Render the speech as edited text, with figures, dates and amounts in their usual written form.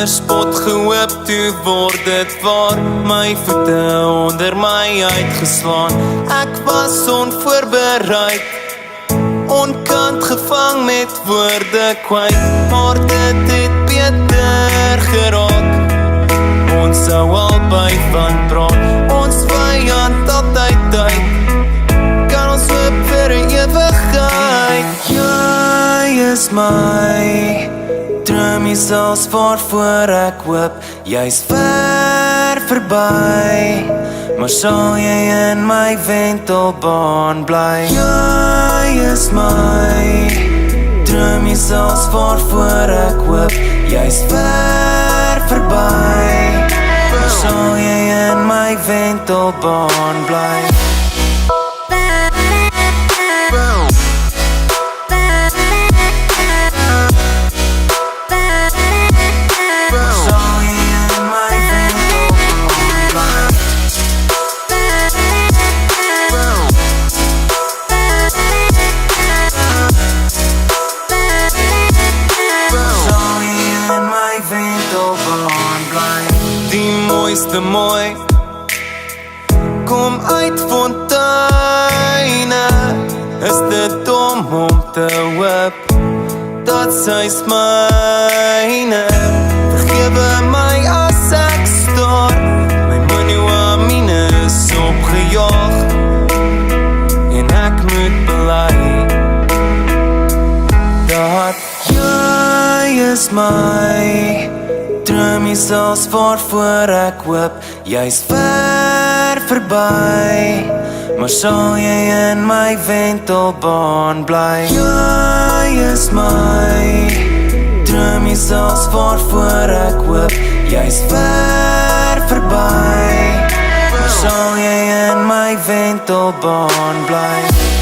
verspot gehoop, toe word dit waar. My voete onder my uitgeslaan. Ek was onvoorbereid, onkant gevang met woorde kwyt. Maar dit het beter geraak. Ons sou albei van praat, ons vyand altyd tyd. Kan ons hoop vir 'n ewigheid. Jy is my droomie selfs waarvoor ek hoop. Jy's ver verby, maar sal jy in my wentelbaan bly. Jy is my droomie selfs waarvoor ek hoop. Jy's ver verby, maar sal jy in my wentelbaan bly. Die mooiste mooi kom uit fonteine. Is dit om te hoop dat sy's myne. Vergewe my as ek staar, my monoamine is opgejaag en ek moet bely dat jy is my droomie selfs waarvoor ek hoop. Jy's ver verby, maar sal jy in my wentelbaan bly. Jy is my droomie selfs waarvoor ek hoop. Jy's ver verby, maar sal jy in my wentelbaan bly.